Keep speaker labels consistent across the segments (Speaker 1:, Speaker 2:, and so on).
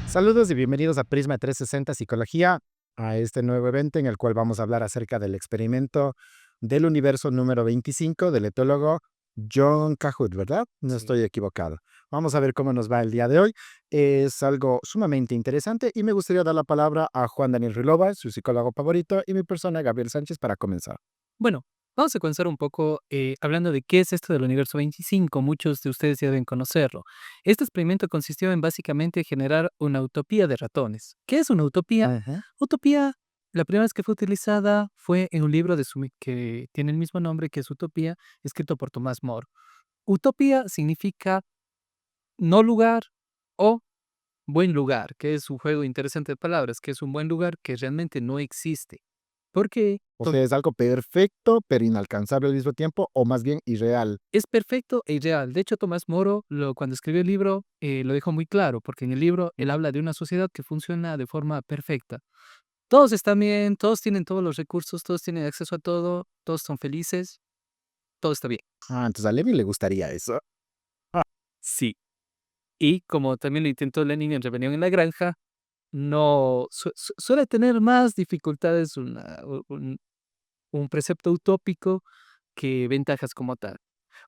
Speaker 1: Saludos y bienvenidos a Prisma 360 Psicología, a este nuevo evento en el cual vamos a hablar acerca del experimento del universo número 25 del etólogo John Cahut, ¿verdad? No
Speaker 2: Sí.
Speaker 1: estoy equivocado. Vamos a ver cómo nos va el día de hoy. Es algo sumamente interesante y me gustaría dar la palabra a Juan Daniel Rilova, su psicólogo favorito, y mi persona, Gabriel Sánchez, para comenzar.
Speaker 2: Bueno, vamos a comenzar un poco hablando de qué es esto del universo 25. Muchos de ustedes ya deben conocerlo. Este experimento consistió en básicamente generar una utopía de ratones. ¿Qué es una utopía?
Speaker 1: Ajá.
Speaker 2: Utopía, la primera vez que fue utilizada fue en un libro que tiene el mismo nombre que es Utopía, escrito por Tomás More. Utopía significa no lugar o buen lugar, que es un juego interesante de palabras, que es un buen lugar que realmente no existe. ¿Por qué?
Speaker 1: O sea, es algo perfecto, pero inalcanzable al mismo tiempo, o más bien irreal.
Speaker 2: Es perfecto e ideal. De hecho, Tomás Moro, cuando escribió el libro, lo dejó muy claro, porque en el libro él habla de una sociedad que funciona de forma perfecta. Todos están bien, todos tienen todos los recursos, todos tienen acceso a todo, todos son felices, todo está bien.
Speaker 1: Entonces a Levi le gustaría eso.
Speaker 2: Sí. Y como también lo intentó Lenin en Rebelión en la Granja, no suele tener más dificultades un precepto utópico que ventajas como tal.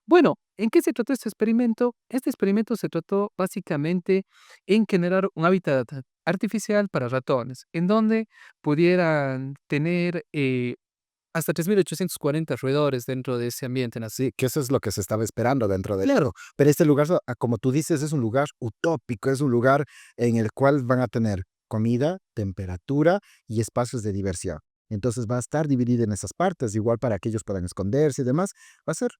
Speaker 2: Bueno, ¿en qué se trató este experimento? Este experimento se trató básicamente en generar un hábitat artificial para ratones, en donde pudieran tener hasta 3.840 roedores dentro de ese ambiente.
Speaker 1: Sí, que eso es lo que se estaba esperando dentro de claro, pero este lugar, como tú dices, es un lugar utópico, es un lugar en el cual van a tener comida, temperatura y espacios de diversión. Entonces va a estar dividido en esas partes, igual para que ellos puedan esconderse y demás, va a ser,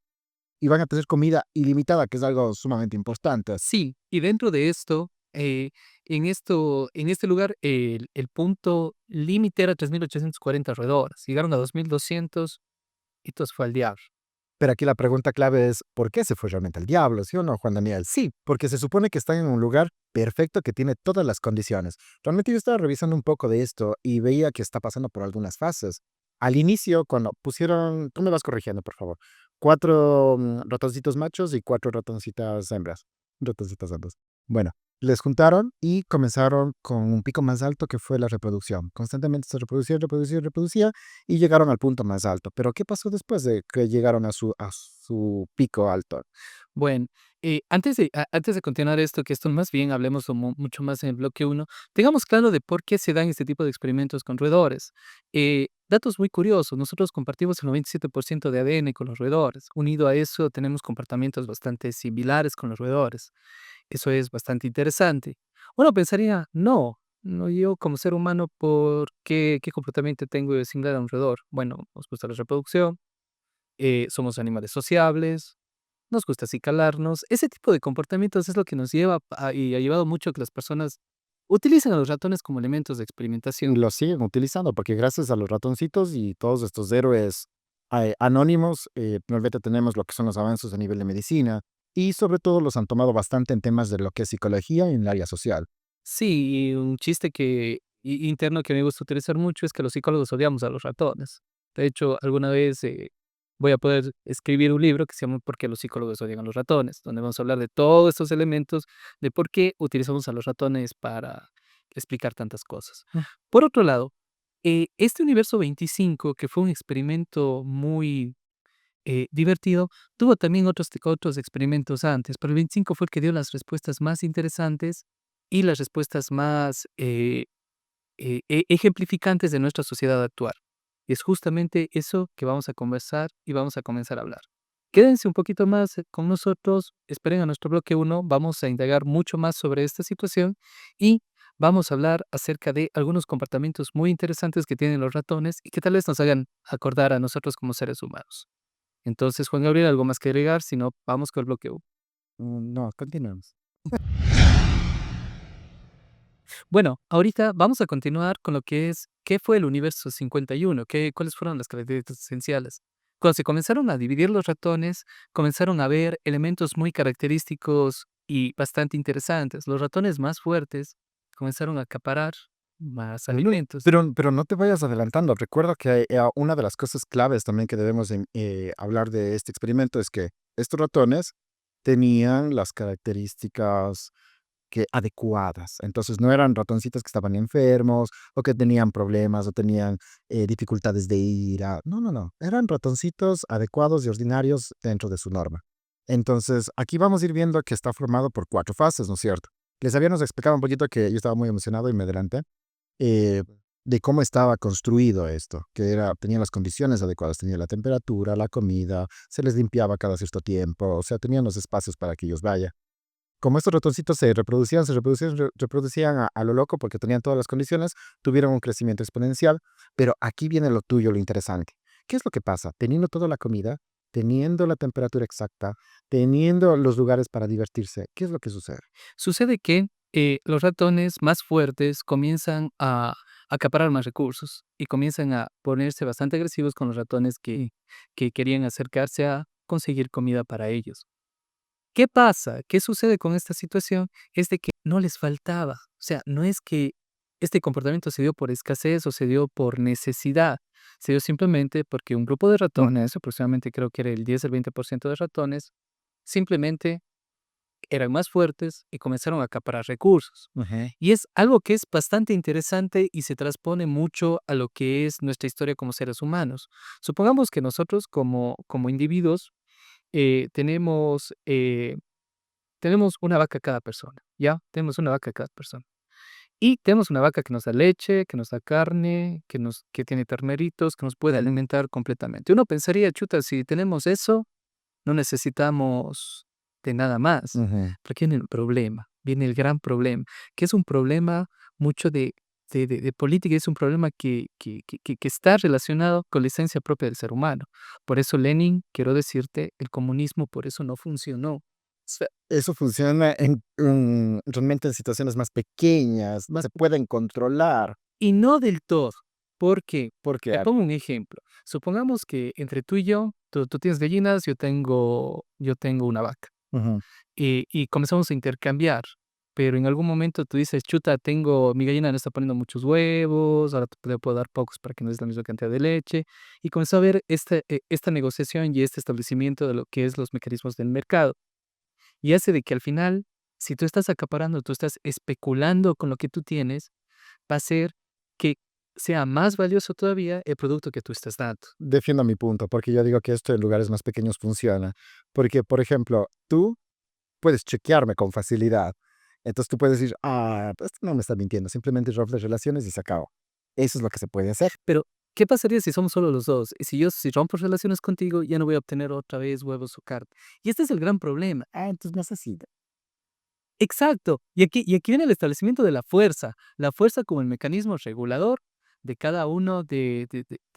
Speaker 1: y van a tener comida ilimitada, que es algo sumamente importante.
Speaker 2: Sí, y dentro de esto, en este lugar, el punto límite era 3.840 roedores. Llegaron a 2.200 y todo se fue al diablo.
Speaker 1: Pero aquí la pregunta clave es, ¿por qué se fue realmente al diablo, sí o no, Juan Daniel?
Speaker 2: Sí,
Speaker 1: Porque se supone que están en un lugar perfecto que tiene todas las condiciones. Realmente yo estaba revisando un poco de esto y veía que está pasando por algunas fases. Al inicio, cuando pusieron, tú me vas corrigiendo, por favor, cuatro ratoncitos machos y cuatro ratoncitas hembras. Ratoncitas hembras. Bueno, les juntaron y comenzaron con un pico más alto que fue la reproducción. Constantemente se reproducía, reproducía, reproducía y llegaron al punto más alto. Pero ¿qué pasó después de que llegaron a su pico alto?
Speaker 2: bueno, antes de continuar esto, que esto más bien hablemos mucho más en el bloque uno, tengamos claro de por qué se dan este tipo de experimentos con roedores. Datos muy curiosos, nosotros compartimos el 97% de ADN con los roedores. Unido a eso, tenemos comportamientos bastante similares con los roedores. Eso es bastante interesante. Uno pensaría, no, no yo como ser humano, ¿qué comportamiento tengo similar a un roedor? Bueno, nos gusta la reproducción, somos animales sociables, nos gusta acicalarnos. Ese tipo de comportamientos es lo que nos lleva y ha llevado mucho a que las personas utilicen a los ratones como elementos de experimentación.
Speaker 1: Lo siguen utilizando porque gracias a los ratoncitos y todos estos héroes anónimos, realmente tenemos lo que son los avances a nivel de medicina y sobre todo los han tomado bastante en temas de lo que es psicología en el área social.
Speaker 2: Sí, y un chiste interno que me gusta utilizar mucho es que los psicólogos odiamos a los ratones. De hecho, alguna vez voy a poder escribir un libro que se llama ¿Por qué los psicólogos odian a los ratones?, donde vamos a hablar de todos estos elementos de por qué utilizamos a los ratones para explicar tantas cosas.
Speaker 1: Mm.
Speaker 2: Por otro lado, este universo 25, que fue un experimento muy divertido, tuvo también otros experimentos antes, pero el 25 fue el que dio las respuestas más interesantes y las respuestas más ejemplificantes de nuestra sociedad actual. Y es justamente eso que vamos a conversar y vamos a comenzar a hablar. Quédense un poquito más con nosotros, esperen a nuestro bloque uno, vamos a indagar mucho más sobre esta situación y vamos a hablar acerca de algunos comportamientos muy interesantes que tienen los ratones y que tal vez nos hagan acordar a nosotros como seres humanos. Entonces, Juan Gabriel, ¿algo más que agregar? Si no, vamos con el bloque uno.
Speaker 1: No, continuemos.
Speaker 2: Bueno, ahorita vamos a continuar con lo que es, ¿qué fue el universo 51? ¿Cuáles fueron las características esenciales? Cuando se comenzaron a dividir los ratones, comenzaron a ver elementos muy característicos y bastante interesantes. Los ratones más fuertes comenzaron a acaparar más alimentos.
Speaker 1: Pero no te vayas adelantando. Recuerda que una de las cosas claves también que debemos hablar de este experimento es que estos ratones tenían las características que adecuadas. Entonces no eran ratoncitos que estaban enfermos o que tenían problemas o tenían dificultades de ira. No, no, no. Eran ratoncitos adecuados y ordinarios dentro de su norma. Entonces aquí vamos a ir viendo que está formado por 4 fases, ¿no es cierto? Les habíamos explicado un poquito que yo estaba muy emocionado y me adelanté eh, de cómo estaba construido esto, que era, tenía las condiciones adecuadas, tenía la temperatura, la comida, se les limpiaba cada cierto tiempo, o sea, tenían los espacios para que ellos vayan. Como estos ratoncitos se reproducían a lo loco porque tenían todas las condiciones, tuvieron un crecimiento exponencial, pero aquí viene lo tuyo, lo interesante. ¿Qué es lo que pasa? Teniendo toda la comida, teniendo la temperatura exacta, teniendo los lugares para divertirse, ¿qué es lo que sucede?
Speaker 2: Sucede que los ratones más fuertes comienzan a acaparar más recursos y comienzan a ponerse bastante agresivos con los ratones que querían acercarse a conseguir comida para ellos. ¿Qué pasa? ¿Qué sucede con esta situación? Es de que no les faltaba. O sea, no es que este comportamiento se dio por escasez o se dio por necesidad. Se dio simplemente porque un grupo de ratones, aproximadamente creo que era el 10 al 20% de ratones, simplemente eran más fuertes y comenzaron a acaparar recursos.
Speaker 1: Ujú,
Speaker 2: Y es algo que es bastante interesante y se transpone mucho a lo que es nuestra historia como seres humanos. Supongamos que nosotros como individuos tenemos una vaca cada persona, ¿ya? Tenemos una vaca cada persona. Y tenemos una vaca que nos da leche, que nos da carne, que tiene terneritos, que nos puede alimentar completamente. Uno pensaría, chuta, si tenemos eso, no necesitamos de nada más.
Speaker 1: ujú.
Speaker 2: Pero aquí viene el problema, viene el gran problema, que es un problema mucho de política, es un problema que está relacionado con la esencia propia del ser humano. Por eso Lenin, quiero decirte, el comunismo por eso no funcionó.
Speaker 1: Sea, eso funciona realmente en situaciones más pequeñas,
Speaker 2: Más
Speaker 1: se pueden controlar,
Speaker 2: Y no del todo. ¿Por qué?
Speaker 1: porque
Speaker 2: Te pongo un ejemplo. Supongamos que entre tú y yo, tú tienes gallinas, yo tengo una vaca.
Speaker 1: ujú,
Speaker 2: Y comenzamos a intercambiar. Pero en algún momento tú dices, chuta, mi gallina no está poniendo muchos huevos, ahora te puedo dar pocos para que no des la misma cantidad de leche. Y comenzó a haber esta negociación y este establecimiento de lo que es los mecanismos del mercado. Y hace de que al final, si tú estás acaparando, tú estás especulando con lo que tú tienes, va a ser que sea más valioso todavía el producto que tú estás dando.
Speaker 1: defiendo mi punto, porque yo digo que esto en lugares más pequeños funciona, porque, por ejemplo, tú puedes chequearme con facilidad, entonces tú puedes decir: "Ah, pues, no me está mintiendo, simplemente rompe relaciones y se acabó". Eso es lo que se puede hacer.
Speaker 2: Pero, ¿qué pasaría si somos solo los 2? Y si rompo relaciones contigo, ya no voy a obtener otra vez huevos o carne. Y este es el gran problema.
Speaker 1: Ah, entonces no es así.
Speaker 2: Exacto. Y aquí viene el establecimiento de la fuerza como el mecanismo regulador de cada uno de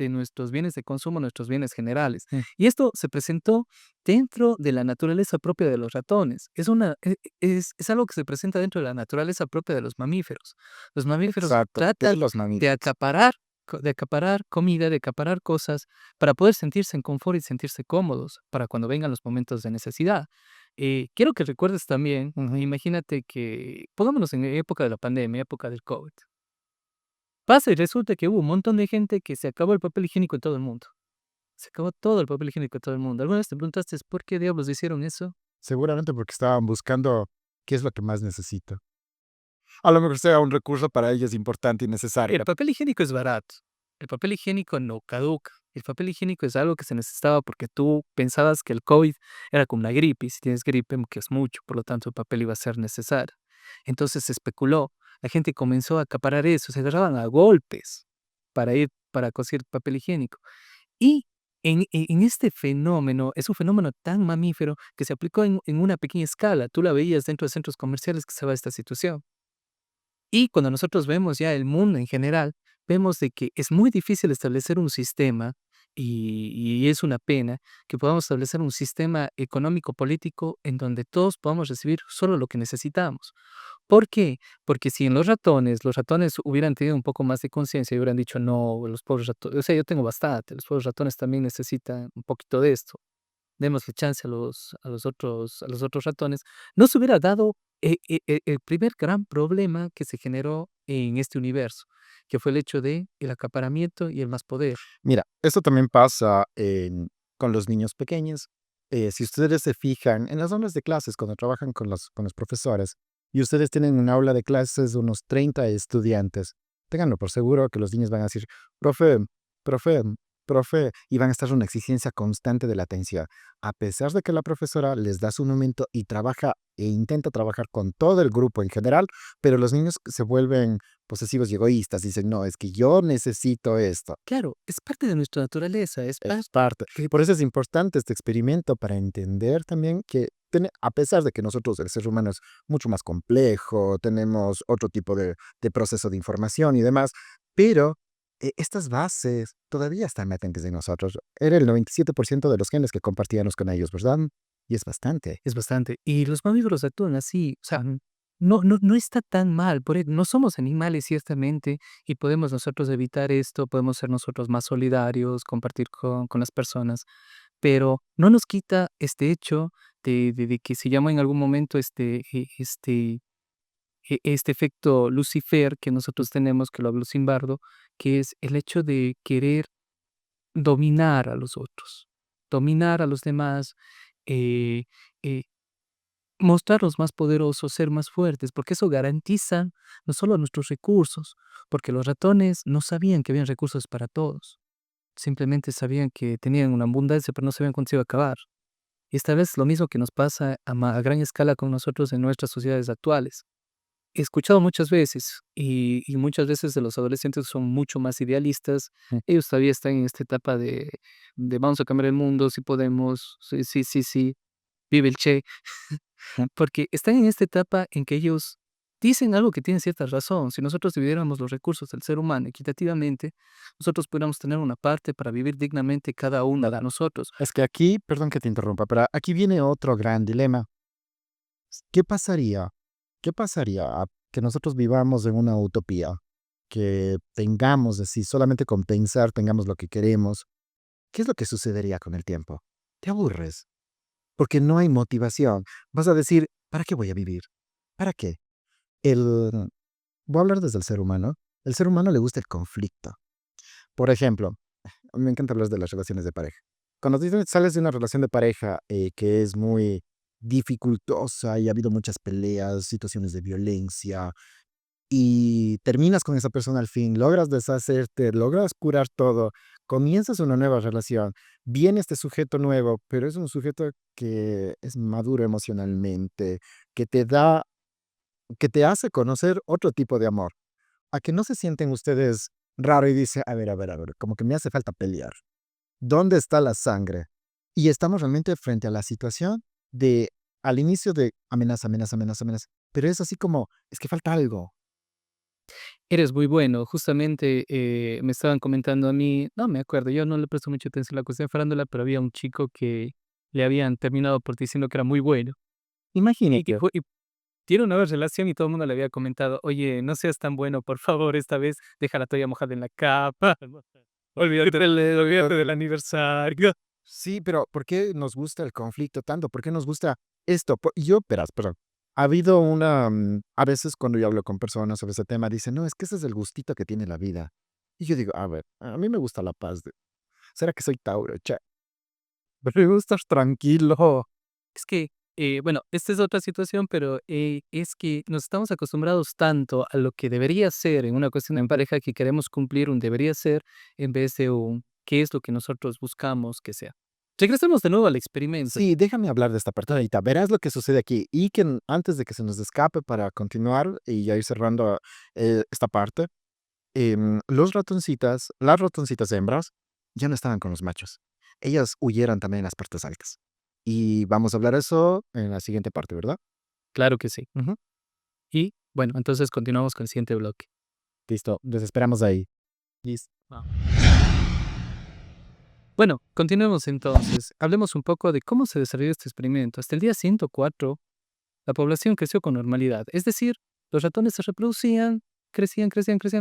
Speaker 2: nuestros bienes de consumo, nuestros bienes generales.
Speaker 1: Mm,
Speaker 2: Y esto se presentó dentro de la naturaleza propia de los ratones. Es algo que se presenta dentro de la naturaleza propia de los mamíferos. Los mamíferos
Speaker 1: exacto, de
Speaker 2: tratan
Speaker 1: los
Speaker 2: de
Speaker 1: mamíferos.
Speaker 2: acaparar comida, de acaparar cosas para poder sentirse en confort y sentirse cómodos para cuando vengan los momentos de necesidad. Quiero que recuerdes también,
Speaker 1: Ujú.
Speaker 2: imagínate que, pongámonos en época de la pandemia, época del COVID. Pasa y resulta que hubo un montón de gente que se acabó el papel higiénico en todo el mundo. Se acabó todo el papel higiénico en todo el mundo. ¿Alguna vez te preguntaste por qué diablos hicieron eso?
Speaker 1: Seguramente porque estaban buscando qué es lo que más necesito. A lo mejor sea un recurso para ellos importante y necesario.
Speaker 2: El papel higiénico es barato. El papel higiénico no caduca. El papel higiénico es algo que se necesitaba porque tú pensabas que el COVID era como una gripe y si tienes gripe, que es mucho, por lo tanto el papel iba a ser necesario. Entonces se especuló, la gente comenzó a acaparar eso, se agarraban a golpes para conseguir papel higiénico. Y en este fenómeno, es un fenómeno tan mamífero que se aplicó en una pequeña escala. Tú la veías dentro de centros comerciales que se daba esta situación. Y cuando nosotros vemos ya el mundo en general, vemos de que es muy difícil establecer un sistema, y es una pena que podamos establecer un sistema económico político en donde todos podamos recibir solo lo que necesitamos. ¿Por qué? Porque si en los ratones hubieran tenido un poco más de conciencia y hubieran dicho: "No, los pobres ratones, o sea, yo tengo bastante, los pobres ratones también necesitan un poquito de esto, démosle chance a los otros ratones", no se hubiera dado el primer gran problema que se generó en este universo, que fue el hecho de el acaparamiento y el más poder.
Speaker 1: Mira, esto también pasa con los niños pequeños. Si ustedes se fijan en las aulas de clases, cuando trabajan con los profesores, y ustedes tienen un aula de clases de unos 30 estudiantes. Ténganlo por seguro que los niños van a decir, profe, profe, profe, y van a estar una exigencia constante de la atención. A pesar de que la profesora les da su momento y trabaja e intenta trabajar con todo el grupo en general, pero los niños se vuelven posesivos y egoístas. Dicen, no, es que yo necesito esto.
Speaker 2: Claro, es parte de nuestra naturaleza, es
Speaker 1: Es
Speaker 2: parte
Speaker 1: parte.
Speaker 2: que
Speaker 1: Por eso es importante este experimento para entender también que a pesar de que nosotros, el ser humano es mucho más complejo, tenemos otro tipo de proceso de información y demás, pero estas bases todavía están latentes en nosotros. Era el 97% de los genes que compartíamos con ellos, ¿verdad? Y es bastante.
Speaker 2: es bastante. Y los mamíferos actúan así, o sea, no está tan mal, no somos animales ciertamente y podemos nosotros evitar esto, podemos ser nosotros más solidarios, compartir con las personas, pero no nos quita este hecho de que se llama en algún momento este efecto Lucifer que nosotros tenemos, que lo habló Zimbardo, que es el hecho de querer dominar a los otros, dominar a los demás, eh, eh, mostrarnos más poderosos, ser más fuertes, porque eso garantiza no solo nuestros recursos, porque los ratones no sabían que habían recursos para todos, simplemente sabían que tenían una abundancia, pero no sabían cuándo se iba a acabar. Y esta vez lo mismo que nos pasa a gran escala con nosotros en nuestras sociedades actuales. He escuchado muchas veces, y muchas veces de los adolescentes son mucho más idealistas.
Speaker 1: Mm,
Speaker 2: Ellos todavía están en esta etapa de vamos a cambiar el mundo, si podemos, sí, sí, sí, sí, vive el Che,
Speaker 1: mm.
Speaker 2: porque están en esta etapa en que ellos dicen algo que tiene cierta razón. Si nosotros dividiéramos los recursos del ser humano equitativamente, nosotros pudiéramos tener una parte para vivir dignamente cada uno de
Speaker 1: Nada.
Speaker 2: nosotros.
Speaker 1: Es que aquí, perdón que te interrumpa, pero aquí viene otro gran dilema. ¿Qué pasaría? ¿Qué pasaría que nosotros vivamos en una utopía? Que tengamos así, solamente con pensar tengamos lo que queremos. ¿Qué es lo que sucedería con el tiempo? Te aburres, porque no hay motivación. Vas a decir, ¿para qué voy a vivir? ¿Para qué? El, voy a hablar desde el ser humano. El ser humano le gusta el conflicto. Por ejemplo, a mí me encanta hablar de las relaciones de pareja. Cuando sales de una relación de pareja que es muy dificultosa y ha habido muchas peleas, situaciones de violencia, y terminas con esa persona al fin, logras deshacerte, logras curar todo, comienzas una nueva relación, viene este sujeto nuevo, pero es un sujeto que es maduro emocionalmente, que te da, que te hace conocer otro tipo de amor. A que no se sienten ustedes raro y dice, a ver, como que me hace falta pelear. ¿Dónde está la sangre? Y estamos realmente frente a la situación de, al inicio de amenaza, amenaza, amenaza, amenaza, pero es así como, es que falta algo.
Speaker 2: Eres muy bueno. Justamente, me estaban comentando a mí, no me acuerdo, yo no le presto mucha atención a la cuestión de farándula, pero había un chico que le habían terminado por diciendo que era muy bueno. Y
Speaker 1: Imagínate.
Speaker 2: fue y tiene una nueva relación y todo el mundo le había comentado: "Oye, no seas tan bueno, por favor, esta vez deja la toalla mojada en la cama, olvídate del aniversario".
Speaker 1: Sí, pero ¿por qué nos gusta el conflicto tanto? ¿Por qué nos gusta esto? Yo, verás, perdón. Ha habido una, a veces cuando yo hablo con personas sobre ese tema, dicen, no, es que ese es el gustito que tiene la vida. Y yo digo, a ver, a mí me gusta la paz. ¿Será que soy Tauro? Che, me gusta estar tranquilo.
Speaker 2: Es que, bueno, esta es otra situación, pero, es que nos estamos acostumbrados tanto a lo que debería ser en una cuestión en pareja que queremos cumplir un debería ser en vez de un qué es lo que nosotros buscamos que sea. Regresemos de nuevo al experimento.
Speaker 1: Sí, déjame hablar de esta parte ahorita. Verás lo que sucede aquí. Y que antes de que se nos escape para continuar y ya ir cerrando esta parte, las ratoncitas hembras ya no estaban con los machos. Ellas huyeron también en las partes altas. Y vamos a hablar eso en la siguiente parte, ¿verdad?
Speaker 2: Claro que sí.
Speaker 1: Ujú.
Speaker 2: Y, bueno, entonces continuamos con el siguiente bloque.
Speaker 1: Listo, les esperamos ahí. Listo.
Speaker 2: Wao. Bueno, continuemos entonces. Hablemos un poco de cómo se desarrolló este experimento. Hasta el día 104, la población creció con normalidad. Es decir, los ratones se reproducían, crecían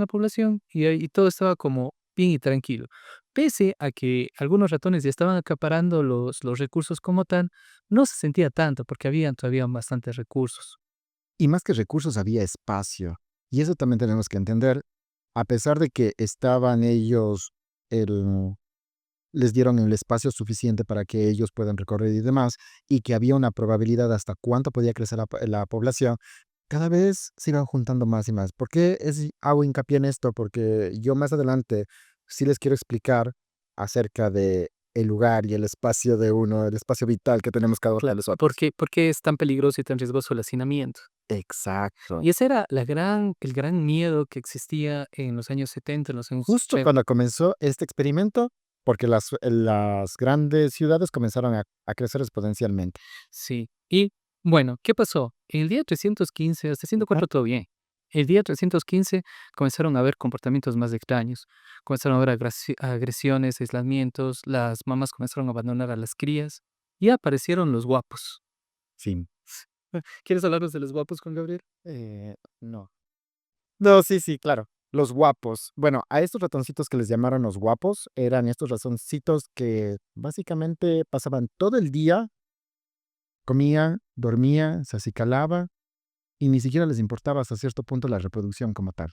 Speaker 2: la población y todo estaba como bien y tranquilo. Pese a que algunos ratones ya estaban acaparando los recursos como tal, no se sentía tanto porque habían todavía bastantes recursos.
Speaker 1: Y más que recursos, había espacio. Y eso también tenemos que entender. A pesar de que estaban ellos, el, les dieron el espacio suficiente para que ellos puedan recorrer y demás, y que había una probabilidad hasta cuánto podía crecer la población, cada vez se iban juntando más y más. ¿Por qué hago hincapié en esto? Porque yo más adelante sí les quiero explicar acerca de el lugar y el espacio de uno, el espacio vital que tenemos cada uno de
Speaker 2: Claro,
Speaker 1: nosotros.
Speaker 2: por qué es tan peligroso y tan riesgoso el hacinamiento?
Speaker 1: Exacto.
Speaker 2: Y ese era el gran miedo que existía en los años 70, en los años
Speaker 1: Justo
Speaker 2: 80.
Speaker 1: cuando comenzó este experimento, porque las grandes ciudades comenzaron a crecer exponencialmente.
Speaker 2: Sí. Y bueno, ¿qué pasó? El día 315, hasta
Speaker 1: Ajá.
Speaker 2: 104 todo bien. El día 315 comenzaron a haber comportamientos más extraños. Comenzaron a haber agresiones, aislamientos, las mamás comenzaron a abandonar a las crías y aparecieron los guapos.
Speaker 1: Sí.
Speaker 2: ¿Quieres hablarnos de los guapos, Juan Gabriel?
Speaker 1: No. No, sí, sí, claro. Los guapos. Bueno, a estos ratoncitos que les llamaron los guapos, eran estos ratoncitos que básicamente pasaban todo el día, comían, dormían, se acicalaban y ni siquiera les importaba hasta cierto punto la reproducción como tal.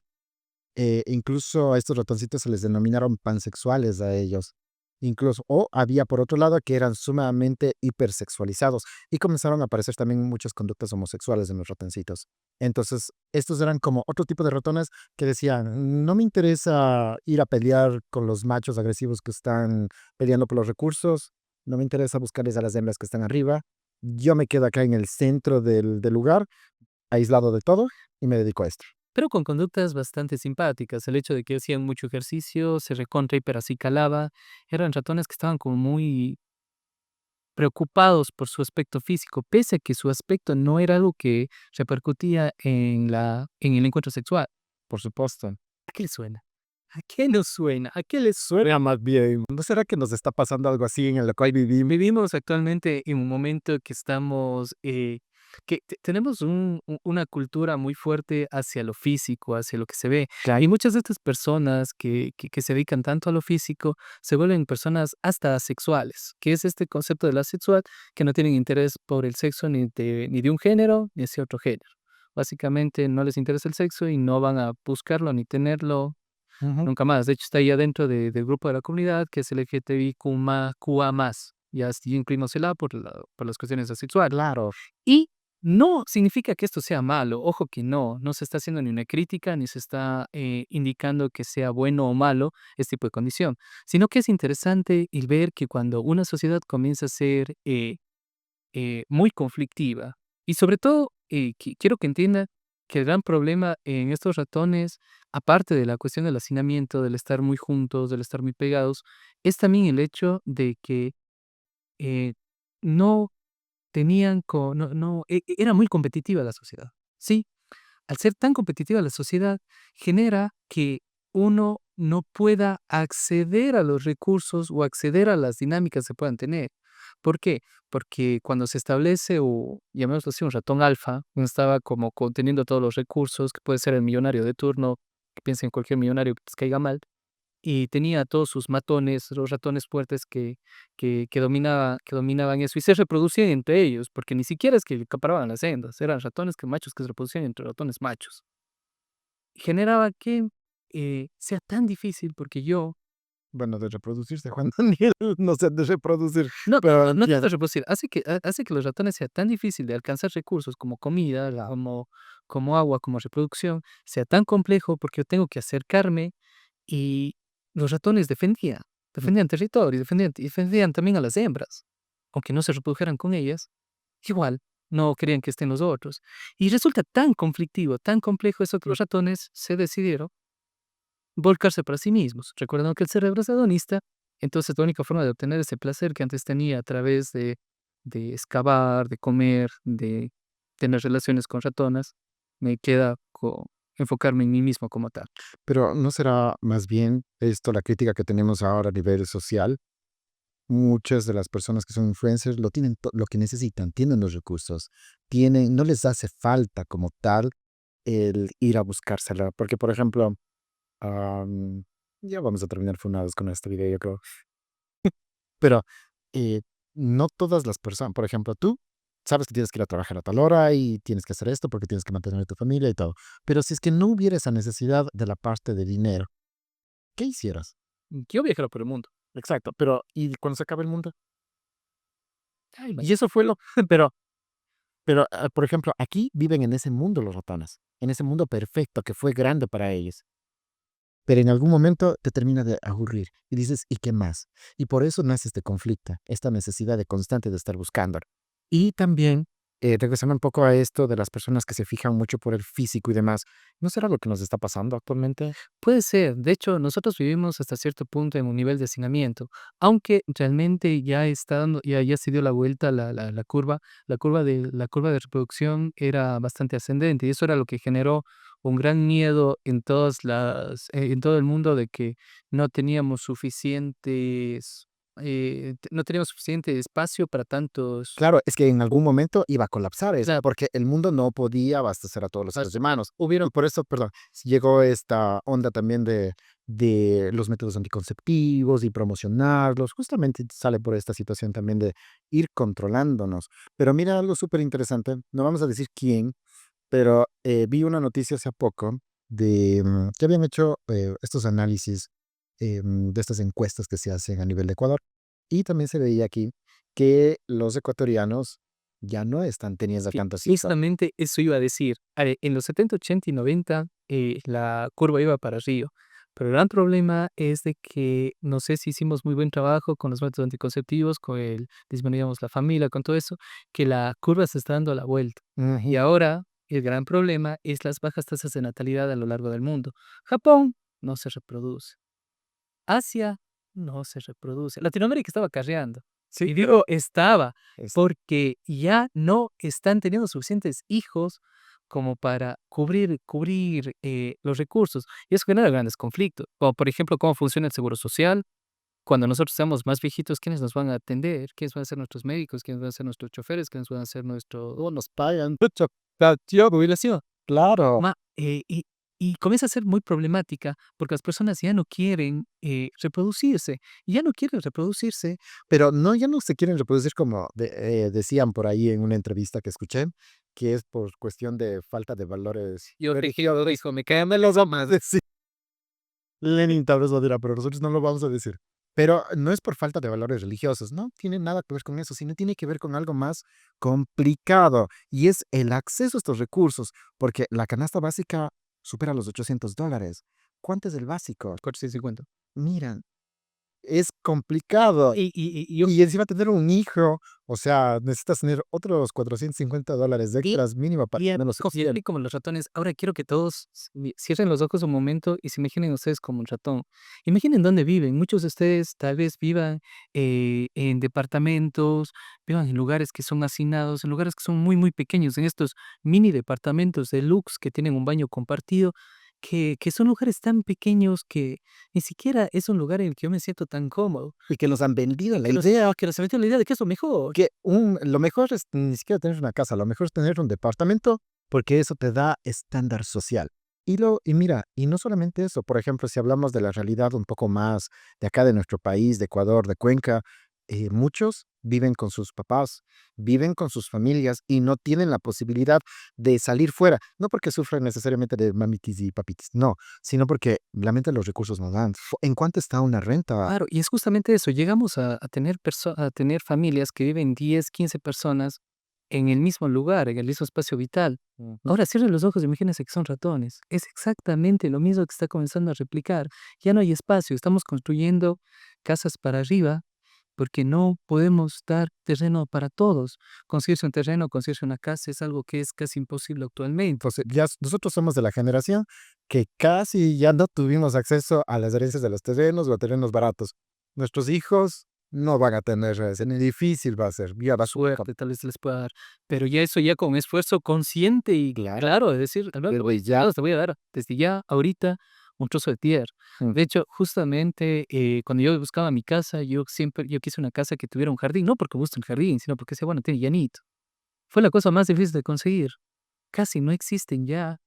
Speaker 1: Incluso a estos ratoncitos se les denominaron pansexuales a ellos. Incluso, o había por otro lado que eran sumamente hipersexualizados y comenzaron a aparecer también muchas conductas homosexuales en los ratoncitos. Entonces, estos eran como otro tipo de ratones que decían, no me interesa ir a pelear con los machos agresivos que están peleando por los recursos, no me interesa buscarles a las hembras que están arriba, yo me quedo acá en el centro del lugar, aislado de todo, y me dedico a esto.
Speaker 2: Pero con conductas bastante simpáticas. El hecho de que hacían mucho ejercicio, se recontra hiperacicalaba. Eran ratones que estaban como muy preocupados por su aspecto físico, pese a que su aspecto no era algo que repercutía en el encuentro sexual.
Speaker 1: Por supuesto.
Speaker 2: ¿A qué le suena? ¿A qué nos suena? ¿A qué les suena?
Speaker 1: Suena más bien. ¿No será que nos está pasando algo así en lo cual vivimos?
Speaker 2: Vivimos actualmente en un momento que estamos, que tenemos una cultura muy fuerte hacia lo físico, hacia lo que se ve.
Speaker 1: Claro.
Speaker 2: Y muchas de estas personas que se dedican tanto a lo físico se vuelven personas hasta asexuales, que es este concepto del asexual, que no tienen interés por el sexo ni de un género ni hacia otro género. Básicamente no les interesa el sexo y no van a buscarlo ni tenerlo
Speaker 1: Ujú.
Speaker 2: nunca más. De hecho, está ahí adentro del grupo de la comunidad que es LGTBIQ+, y así incluimos el A por las cuestiones asexuales.
Speaker 1: Claro.
Speaker 2: Y no significa que esto sea malo, ojo que no se está haciendo ni una crítica, ni se está indicando que sea bueno o malo este tipo de condición, sino que es interesante el ver que cuando una sociedad comienza a ser muy conflictiva. Y sobre todo, quiero que entienda que el gran problema en estos ratones, aparte de la cuestión del hacinamiento, del estar muy juntos, del estar muy pegados, es también el hecho de que eh, no tenían, era muy competitiva la sociedad. Sí, al ser tan competitiva la sociedad, genera que uno no pueda acceder a los recursos o acceder a las dinámicas que puedan tener. ¿Por qué? Porque cuando se establece, o llamémoslo así, un ratón alfa, uno estaba como conteniendo todos los recursos, que puede ser el millonario de turno, que piensa en cualquier millonario que les caiga mal, y tenía a todos sus matones, los ratones fuertes que dominaban eso y se reproducían entre ellos, porque ni siquiera es que acaparaban las hembras, eran ratones que machos que se reproducían entre ratones machos. Generaba que sea tan difícil porque yo
Speaker 1: Bueno, de reproducirse, Juan Daniel, no sé, de reproducir, pero
Speaker 2: no tanto
Speaker 1: entiendo.
Speaker 2: reproducir, hace que los ratones sea tan difícil de alcanzar recursos como comida, como agua, como reproducción, sea tan complejo porque yo tengo que acercarme. Y los ratones defendían territorio, defendían también a las hembras, aunque no se reprodujeran con ellas, igual no querían que estén los otros. Y resulta tan conflictivo, tan complejo eso que los ratones se decidieron volcarse para sí mismos. Recordando que el cerebro es hedonista, entonces la única forma de obtener ese placer que antes tenía a través de excavar, de comer, de tener relaciones con ratonas, me queda enfocarme en mí mismo como tal.
Speaker 1: Pero, ¿no será más bien esto la crítica que tenemos ahora a nivel social? Muchas de las personas que son influencers lo tienen lo que necesitan, tienen los recursos, tienen no les hace falta como tal el ir a buscársela, porque, por ejemplo, ya vamos a terminar funados con este video, yo creo. Pero, eh, no todas las personas, por ejemplo, tú sabes que tienes que ir a trabajar a tal hora y tienes que hacer esto porque tienes que mantener a tu familia y todo. Pero si es que no hubiera esa necesidad de la parte de dinero, ¿qué hicieras?
Speaker 2: Quiero viajar por el mundo.
Speaker 1: Exacto, pero ¿y cuando se acabe el mundo?
Speaker 2: Ay,
Speaker 1: Y eso fue lo pero Pero, por ejemplo, aquí viven en ese mundo los ratones, en ese mundo perfecto que fue grande para ellos. Pero en algún momento te termina de aburrir y dices, ¿y qué más? Y por eso nace este conflicto, esta necesidad de constante de estar buscando. Y también, regresando un poco a esto de las personas que se fijan mucho por el físico y demás, ¿no será lo que nos está pasando actualmente?
Speaker 2: Puede ser. De hecho, nosotros vivimos hasta cierto punto en un nivel de hacinamiento, aunque realmente ya está dando, ya se dio la vuelta la curva. La curva de reproducción era bastante ascendente y eso era lo que generó un gran miedo en todo el mundo de que no teníamos no teníamos suficiente espacio para tantos.
Speaker 1: Claro, es que en algún momento iba a colapsar esto,
Speaker 2: Claro,
Speaker 1: porque el mundo no podía abastecer a todos los
Speaker 2: ah,
Speaker 1: seres humanos.
Speaker 2: hubieron.
Speaker 1: Y por eso, perdón, llegó esta onda también de los métodos anticonceptivos y promocionarlos, justamente sale por esta situación también de ir controlándonos. Pero mira algo súper interesante, no vamos a decir quién, pero vi una noticia hace poco que habían hecho estos análisis de estas encuestas que se hacen a nivel de Ecuador. Y también se veía aquí que los ecuatorianos ya no están teniendo
Speaker 2: Sí,
Speaker 1: tantos hijos.
Speaker 2: justamente eso iba a decir. En los 70, 80 y 90, la curva iba para arriba, pero el gran problema es de que no sé si hicimos muy buen trabajo con los métodos anticonceptivos, con el disminuíamos la familia, con todo eso, que la curva se está dando la vuelta. Y
Speaker 1: Ujú.
Speaker 2: ahora el gran problema es las bajas tasas de natalidad a lo largo del mundo. Japón no se reproduce. Asia no se reproduce. Latinoamérica estaba carreando.
Speaker 1: Sí,
Speaker 2: Y digo estaba,
Speaker 1: es-
Speaker 2: porque ya no están teniendo suficientes hijos como para cubrir los recursos. Y eso genera grandes conflictos. Como por ejemplo, cómo funciona el seguro social. Cuando nosotros seamos más viejitos, ¿quiénes nos van a atender? ¿Quiénes van a ser nuestros médicos? ¿Quiénes van a ser nuestros choferes? ¿Quiénes van a ser nuestro
Speaker 1: no nos pagan.
Speaker 2: jubilación?
Speaker 1: Claro.
Speaker 2: Ma y comienza a ser muy problemática, porque las personas ya no quieren, reproducirse, y ya no quieren reproducirse.
Speaker 1: Pero no, ya no se quieren reproducir como decían por ahí en una entrevista que escuché, que es por cuestión de falta de valores
Speaker 2: Yo tejido
Speaker 1: religiosos.
Speaker 2: dijo: "Me caen mal los hombres".
Speaker 1: Sí, Lenin tal vez lo dirá, pero nosotros no lo vamos a decir. Pero no es por falta de valores religiosos, no tiene nada que ver con eso, sino tiene que ver con algo más complicado y es el acceso a estos recursos, porque la canasta básica supera los $800. ¿Cuánto es el básico?
Speaker 2: 450.
Speaker 1: Mira, es complicado.
Speaker 2: Y yo
Speaker 1: Y encima tener un hijo, o sea, necesitas tener otros $450
Speaker 2: y
Speaker 1: extras mínimo para
Speaker 2: y
Speaker 1: tener lo
Speaker 2: y así
Speaker 1: suficiente.
Speaker 2: como los ratones, ahora quiero que todos cierren los ojos un momento y se imaginen ustedes como un ratón. Imaginen dónde viven. Muchos de ustedes tal vez vivan, en departamentos, vivan en lugares que son hacinados, en lugares que son muy, muy pequeños, en estos mini departamentos deluxe que tienen un baño compartido, que son lugares tan pequeños que ni siquiera es un lugar en el que yo me siento tan cómodo.
Speaker 1: Y que nos han vendido la
Speaker 2: Que nos
Speaker 1: idea
Speaker 2: que nos han metido la idea de que es lo mejor.
Speaker 1: que lo mejor es ni siquiera tener una casa, lo mejor es tener un departamento, porque eso te da estándar social. Y mira, y no solamente eso, por ejemplo, si hablamos de la realidad un poco más de acá de nuestro país, de Ecuador, de Cuenca, muchos viven con sus papás, viven con sus familias y no tienen la posibilidad de salir fuera, no porque sufren necesariamente de mamitis y papitis, no, sino porque realmente los recursos no dan. ¿En cuánto está una renta?
Speaker 2: Claro, y es justamente eso, llegamos a tener familias que viven 10, 15 personas en el mismo lugar, en el mismo espacio vital.
Speaker 1: Ujú.
Speaker 2: Ahora cierren los ojos, imagínense que son ratones. Es exactamente lo mismo que está comenzando a replicar. Ya no hay espacio, estamos construyendo casas para arriba porque no podemos dar terreno para todos. Conseguirse un terreno, conseguirse una casa es algo que es casi imposible actualmente.
Speaker 1: Entonces, nosotros somos de la generación que casi ya no tuvimos acceso a las herencias de los terrenos o a terrenos baratos. Nuestros hijos no van a tener ese, ni difícil va a ser, ya va a ser
Speaker 2: Suerte tal vez les pueda dar, pero ya eso ya con esfuerzo consciente y
Speaker 1: claro,
Speaker 2: claro, de decir:
Speaker 1: pero ya,
Speaker 2: Alberto, te voy a dar desde ya, ahorita, un trozo de tierra".
Speaker 1: mm,
Speaker 2: De hecho, justamente, cuando yo buscaba mi casa, yo quise una casa que tuviera un jardín, no porque me guste el jardín, sino porque decía: "Bueno, tiene llanito". Fue la cosa más difícil de conseguir. Casi no existen ya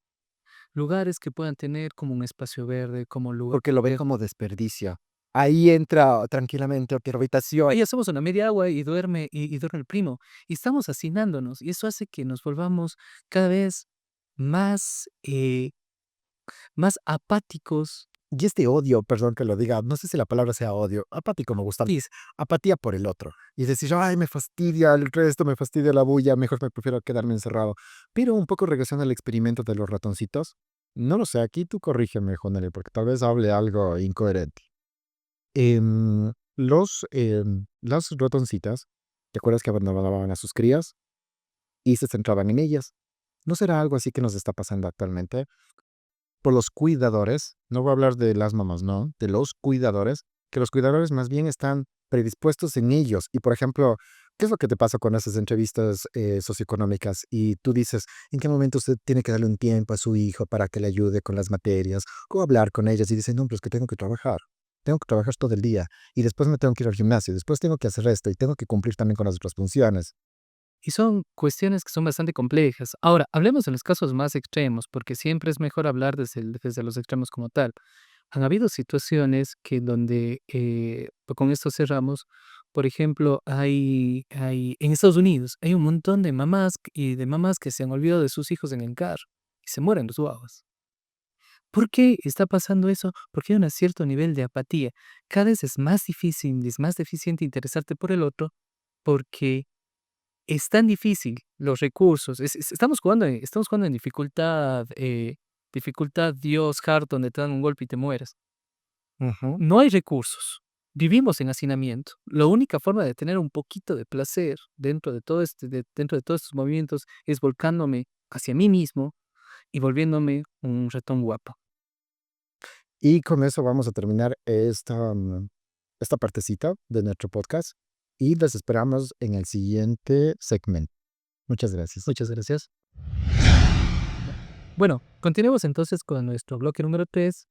Speaker 2: lugares que puedan tener como un espacio verde, como un lugar.
Speaker 1: porque lo ven como desperdicio. Ahí entra tranquilamente otra habitación.
Speaker 2: Ahí hacemos una media agua y duerme el primo. Y estamos hacinándonos, y eso hace que nos volvamos cada vez más, más apáticos,
Speaker 1: Y este odio, perdón que lo diga, no sé si la palabra sea odio, apático me gusta, es apatía por el otro. Y decir, ay, me fastidia el resto, me fastidia la bulla, mejor me prefiero quedarme encerrado. Pero un poco regresando al experimento de los ratoncitos, no lo sé, aquí tú corrígeme, Jonel, porque tal vez hable algo incoherente. Las ratoncitas, ¿te acuerdas que abandonaban a sus crías y se centraban en ellas? ¿No será algo así que nos está pasando actualmente? Por los cuidadores, no voy a hablar de las mamás, no, de los cuidadores, que los cuidadores más bien están predispuestos en ellos. Y por ejemplo, ¿qué es lo que te pasa con esas entrevistas socioeconómicas? Y tú dices, ¿en qué momento usted tiene que darle un tiempo a su hijo para que le ayude con las materias? O hablar con ellas y dicen, no, pero es que tengo que trabajar. Tengo que trabajar todo el día y después me tengo que ir al gimnasio, después tengo que hacer esto y tengo que cumplir también con las otras funciones.
Speaker 2: Y son cuestiones que son bastante complejas. Ahora, hablemos de los casos más extremos, porque siempre es mejor hablar desde los extremos como tal. Han habido situaciones que donde, con esto cerramos, por ejemplo, en Estados Unidos hay un montón de mamás que se han olvidado de sus hijos en el carro y se mueren los guaguas. ¿Por qué está pasando eso? Porque hay un cierto nivel de apatía. Cada vez es más difícil, es más deficiente interesarte por el otro porque es tan difícil los recursos. Estamos jugando en dificultad Dios hard, donde te dan un golpe y te mueres.
Speaker 1: Ujú.
Speaker 2: No hay recursos. Vivimos en hacinamiento. La única forma de tener un poquito de placer dentro de todos estos movimientos es volcándome hacia mí mismo y volviéndome un ratón guapo.
Speaker 1: Y con eso vamos a terminar esta partecita de nuestro podcast y les esperamos en el siguiente segmento. Muchas gracias.
Speaker 2: Muchas gracias. Bueno, continuemos entonces con nuestro bloque número 3,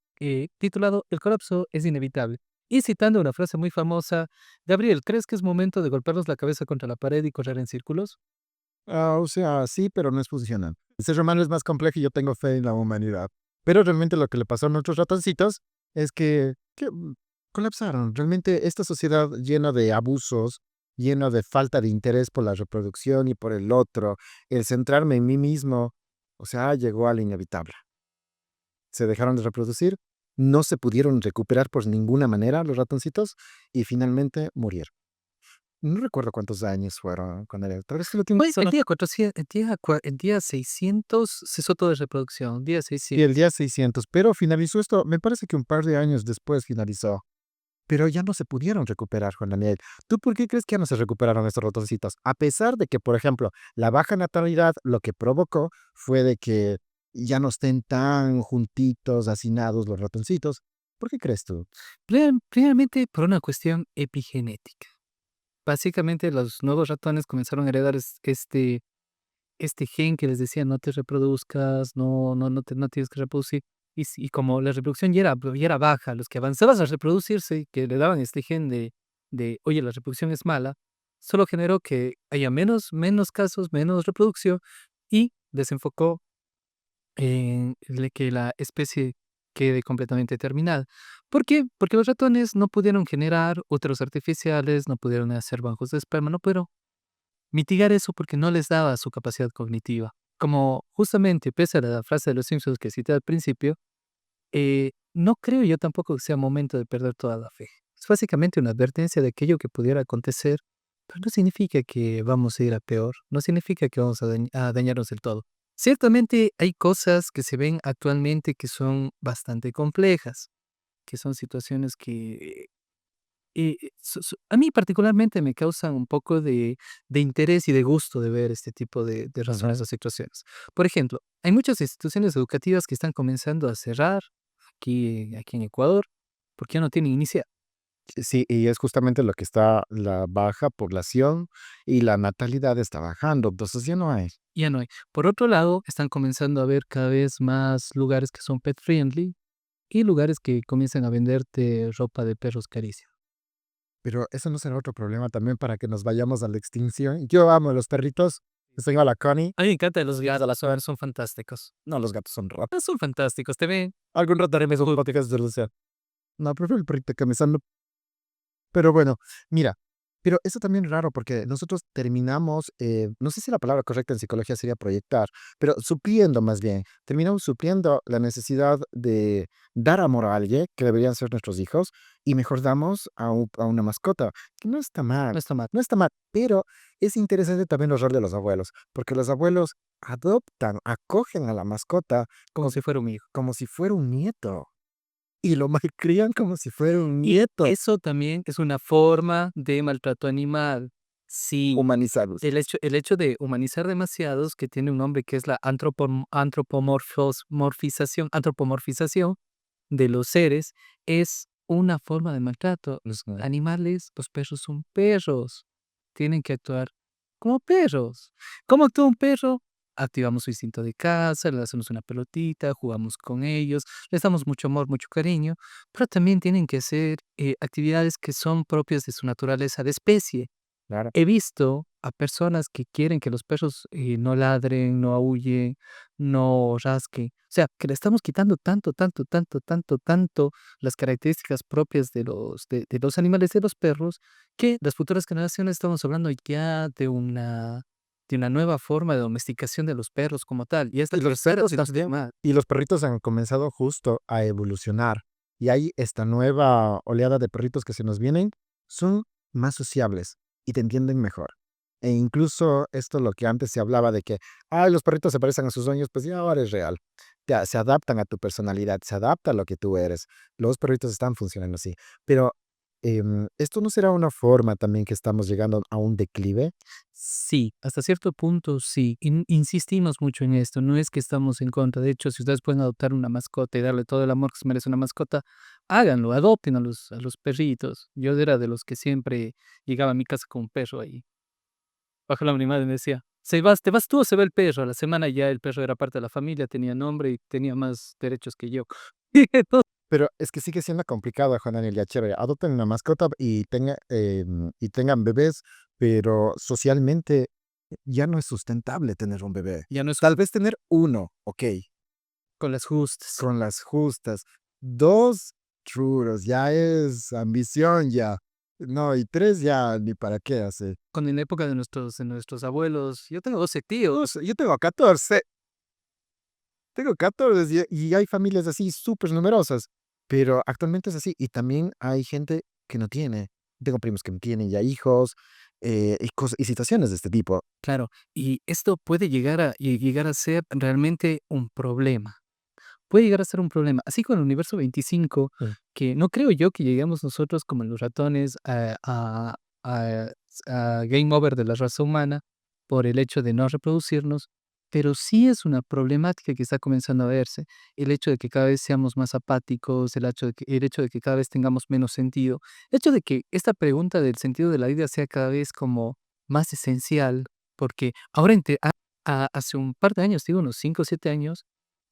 Speaker 2: titulado El colapso es inevitable. Y citando una frase muy famosa, Gabriel, ¿crees que es momento de golpearnos la cabeza contra la pared y correr en círculos?
Speaker 1: O sea, sí, pero no es funcional. El ser humano es más complejo y yo tengo fe en la humanidad. Pero realmente lo que le pasó a nuestros ratoncitos es que colapsaron. Realmente esta sociedad llena de abusos, llena de falta de interés por la reproducción y por el otro, el centrarme en mí mismo, o sea, llegó al inevitable. Se dejaron de reproducir, no se pudieron recuperar por ninguna manera los ratoncitos y finalmente murieron. No recuerdo cuántos años fueron con él. Tal vez que lo tiene
Speaker 2: Pues el
Speaker 1: solo.
Speaker 2: día 400, el día 600 cesó toda reproducción, día
Speaker 1: Y
Speaker 2: 600.
Speaker 1: el día 600, pero finalizó esto, me parece que un par de años después finalizó. Pero ya no se pudieron recuperar, Juan Daniel. ¿Tú por qué crees que ya no se recuperaron estos ratoncitos? A pesar de que, por ejemplo, la baja natalidad lo que provocó fue de que ya no estén tan juntitos, hacinados los ratoncitos. ¿Por qué crees tú?
Speaker 2: Primeramente por una cuestión epigenética. Básicamente los nuevos ratones comenzaron a heredar este gen que les decía no te reproduzcas, no tienes que reproducir. Y como la reproducción ya era baja, los que avanzaban a reproducirse, que le daban este gen oye, la reproducción es mala, solo generó que haya menos casos, menos reproducción y desenfocó en que la especie quede completamente terminada. ¿Por qué? Porque los ratones no pudieron generar úteros artificiales, no pudieron hacer bancos de esperma, no pudieron mitigar eso porque no les daba su capacidad cognitiva. Como justamente, pese a la frase de los Simpsons que cité al principio, no creo yo tampoco que sea momento de perder toda la fe. Es básicamente una advertencia de aquello que pudiera acontecer, pero no significa que vamos a ir a peor, no significa que vamos a dañarnos del todo. Ciertamente hay cosas que se ven actualmente que son bastante complejas, que son situaciones que a mí particularmente me causan un poco de interés y de gusto de ver este tipo de razones o situaciones. Por ejemplo, hay muchas instituciones educativas que están comenzando a cerrar aquí en Ecuador porque ya no tienen inicio.
Speaker 1: Sí, y es justamente lo que está la baja población y la natalidad está bajando, entonces ya no hay.
Speaker 2: Ya no hay. Por otro lado, están comenzando a haber cada vez más lugares que son pet friendly y lugares que comienzan a venderte ropa de perros caricia.
Speaker 1: Pero eso no será otro problema también para que nos vayamos a la extinción. Yo amo a los perritos, les tengo a la Connie.
Speaker 2: A mí me encantan los gatos, son fantásticos.
Speaker 1: No, los gatos son raros.
Speaker 2: Son fantásticos, te ven.
Speaker 1: Algún rato haré mis podcast de Lucia. No, prefiero el perrito que me sale. Pero bueno, mira, Pero eso también es raro porque nosotros terminamos, no sé si la palabra correcta en psicología sería proyectar, pero supliendo más bien, terminamos supliendo la necesidad de dar amor a alguien, que deberían ser nuestros hijos, y mejor damos a una mascota, que no está mal,
Speaker 2: No está mal,
Speaker 1: no está mal, pero es interesante también el rol de los abuelos, porque los abuelos adoptan, acogen a la mascota
Speaker 2: como si fuera un hijo.
Speaker 1: como si fuera un nieto y lo malcrían como si fuera un
Speaker 2: Y
Speaker 1: nieto.
Speaker 2: eso también es una forma de maltrato animal. Sí,
Speaker 1: Humanizados.
Speaker 2: el hecho de humanizar demasiados, que tiene un nombre que es la antropomorfización de los seres, es una forma de maltrato. Los animales, los perros son perros, tienen que actuar como perros. ¿Cómo actúa un perro? Activamos su instinto de caza, le hacemos una pelotita, jugamos con ellos, les damos mucho amor, mucho cariño, pero también tienen que ser actividades que son propias de su naturaleza de especie.
Speaker 1: Claro.
Speaker 2: He visto a personas que quieren que los perros, no ladren, no aúllen, no rasquen. O sea, que le estamos quitando tanto, tanto, tanto, tanto, tanto las características propias de los animales, de los perros, que las futuras generaciones estamos hablando ya de una nueva forma de domesticación de los perros como tal. Y esta
Speaker 1: Y los
Speaker 2: perros
Speaker 1: perros
Speaker 2: está
Speaker 1: también.
Speaker 2: mal.
Speaker 1: Y los perritos han comenzado justo a evolucionar. Y hay esta nueva oleada de perritos que se nos vienen, son más sociables y te entienden mejor. E incluso esto lo que antes se hablaba de que, ay, los perritos se parecen a sus dueños, pues ya ahora es real. Se adaptan a tu personalidad, se adapta a lo que tú eres. Los perritos están funcionando así. Pero esto no será una forma también que estamos llegando a un declive.
Speaker 2: Sí, hasta cierto punto sí. Insistimos mucho en esto. No es que estamos en contra. De hecho, si ustedes pueden adoptar una mascota y darle todo el amor que se merece una mascota, háganlo, adopten a los perritos. Yo era de los que siempre llegaba a mi casa con un perro ahí. Bajo la animal y me decía, te vas tú o se va el perro. A la semana ya el perro era parte de la familia, tenía nombre y tenía más derechos que yo. Y entonces,
Speaker 1: Pero es que sigue siendo complicado, Juan Daniel, ya chévere. Adopten una mascota y tengan bebés, pero socialmente ya no es sustentable tener un bebé.
Speaker 2: ya no es
Speaker 1: Tal vez tener uno, ok,
Speaker 2: con las justas.
Speaker 1: con las justas. Dos, churos, ya es ambición ya. No, y tres ya ni para qué hace.
Speaker 2: Cuando en la época de nuestros abuelos, yo tengo 12 tíos.
Speaker 1: Yo tengo 14 y hay familias así súper numerosas, pero actualmente es así. Y también hay gente que no tiene. Tengo primos que no tienen ya hijos y situaciones de este tipo.
Speaker 2: Claro, y esto puede llegar a ser realmente un problema. Puede llegar a ser un problema. Así con el universo 25,
Speaker 1: Mm.
Speaker 2: que no creo yo que lleguemos nosotros como los ratones a game over de la raza humana por el hecho de no reproducirnos, pero sí es una problemática que está comenzando a verse. El hecho de que cada vez seamos más apáticos, el hecho de que cada vez tengamos menos sentido, el hecho de que esta pregunta del sentido de la vida sea cada vez como más esencial, porque ahora hace un par de años, digo unos 5 o 7 años,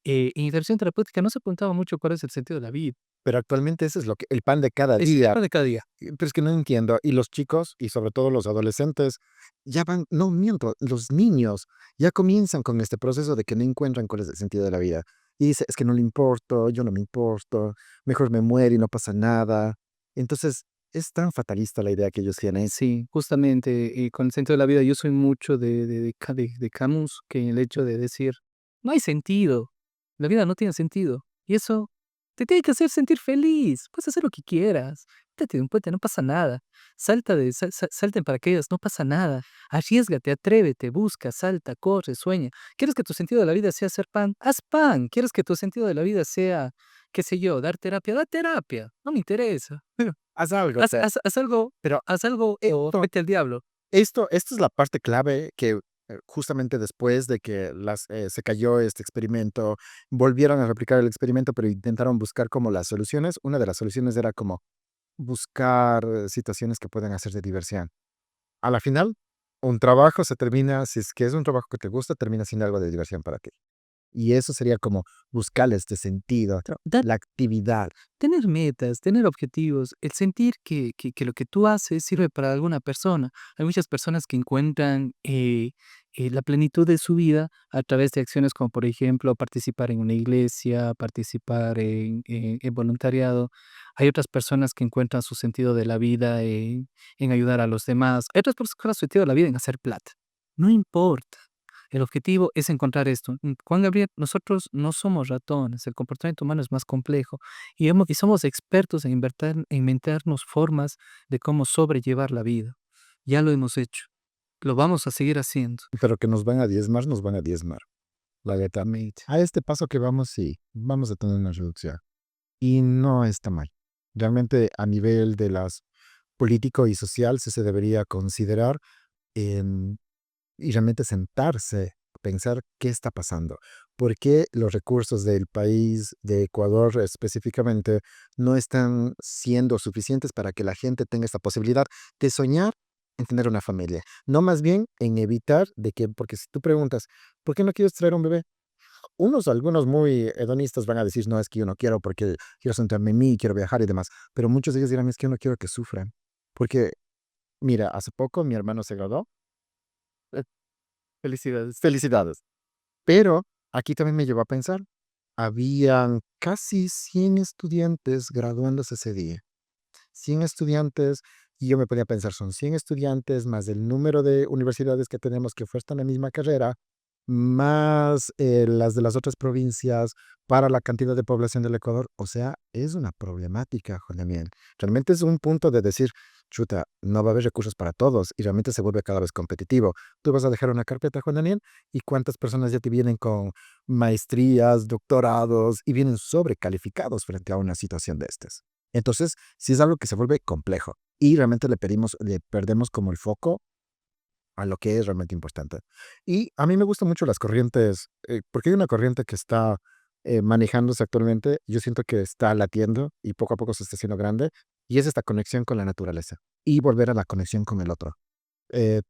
Speaker 2: en intervención terapéutica no se preguntaba mucho cuál es el sentido de la vida.
Speaker 1: Pero actualmente eso es lo que, el pan de cada
Speaker 2: Es
Speaker 1: día.
Speaker 2: pan de cada día.
Speaker 1: Pero es que no entiendo. Y los chicos, y sobre todo los adolescentes, ya van, no miento, los niños ya comienzan con este proceso de que no encuentran cuál es el sentido de la vida. Y dice, es que no le importo, yo no me importo, mejor me muero y no pasa nada. Entonces, es tan fatalista la idea que ellos tienen.
Speaker 2: Sí, justamente, con el sentido de la vida, yo soy mucho de Camus, que el hecho de decir: "No hay sentido, la vida no tiene sentido", y eso te tiene que hacer sentir feliz, puedes hacer lo que quieras, tírate de un puente, no pasa nada, salta en paracaídas, no pasa nada, arriésgate, atrévete, busca, salta, corre, sueña. ¿Quieres que tu sentido de la vida sea hacer pan? Haz pan. ¿Quieres que tu sentido de la vida sea, qué sé yo, dar terapia? Da terapia, no me interesa.
Speaker 1: Haz algo, o
Speaker 2: Haz
Speaker 1: sea,
Speaker 2: haz haz algo
Speaker 1: pero
Speaker 2: haz algo o
Speaker 1: esto,
Speaker 2: vete al diablo.
Speaker 1: esto es la parte clave que justamente después de que se cayó este experimento, volvieron a replicar el experimento, pero intentaron buscar como las soluciones. Una de las soluciones era como buscar situaciones que puedan hacer de diversión. A la final, un trabajo se termina, si es que es un trabajo que te gusta, termina siendo algo de diversión para ti. Y eso sería como buscarle este sentido,
Speaker 2: Dar
Speaker 1: la actividad.
Speaker 2: Tener metas, tener objetivos, el sentir que lo que tú haces sirve para alguna persona. Hay muchas personas que encuentran, la plenitud de su vida a través de acciones como, por ejemplo, participar en una iglesia, participar en voluntariado. Hay otras personas que encuentran su sentido de la vida en ayudar a los demás. Hay otras personas que encuentran su sentido de la vida en hacer plata. No importa. El objetivo es encontrar esto. Juan Gabriel, nosotros no somos ratones, el comportamiento humano es más complejo y somos expertos en inventarnos formas de cómo sobrellevar la vida. Ya lo hemos hecho, lo vamos a seguir haciendo.
Speaker 1: Pero que nos van a diezmar, nos van a diezmar. La neta.
Speaker 2: Exactamente.
Speaker 1: A este paso que vamos, sí, vamos a tener una reducción. Y no está mal. Realmente a nivel de las político y social sí se debería considerar em, y realmente sentarse, pensar qué está pasando. ¿Por qué los recursos del país, de Ecuador específicamente, no están siendo suficientes para que la gente tenga esta posibilidad de soñar en tener una familia? No más bien en evitar de que, porque si tú preguntas, ¿por qué no quieres traer un bebé? Algunos muy hedonistas van a decir, no, es que yo no quiero porque quiero centrarme en mí, quiero viajar y demás, pero muchos de ellos dirán, es que yo no quiero que sufran, porque mira, hace poco mi hermano se graduó, eh,
Speaker 2: Felicidades.
Speaker 1: felicidades, pero aquí también me llevó a pensar, habían casi 100 estudiantes graduándose ese día, 100 estudiantes, y yo me ponía a pensar, son 100 estudiantes más el número de universidades que tenemos que ofertan la misma carrera, más las de las otras provincias para la cantidad de población del Ecuador. O sea, es una problemática, Juan Daniel. Realmente es un punto de decir, chuta, no va a haber recursos para todos y realmente se vuelve cada vez competitivo. Tú vas a dejar una carpeta, Juan Daniel, y cuántas personas ya te vienen con maestrías, doctorados y vienen sobrecalificados frente a una situación de estas. Entonces, sí es algo que se vuelve complejo y realmente le perdemos como el foco a lo que es realmente importante. Y a mí me gustan mucho las corrientes, porque hay una corriente que está manejándose actualmente, yo siento que está latiendo y poco a poco se está haciendo grande, y es esta conexión con la naturaleza y volver a la conexión con el otro. Eh,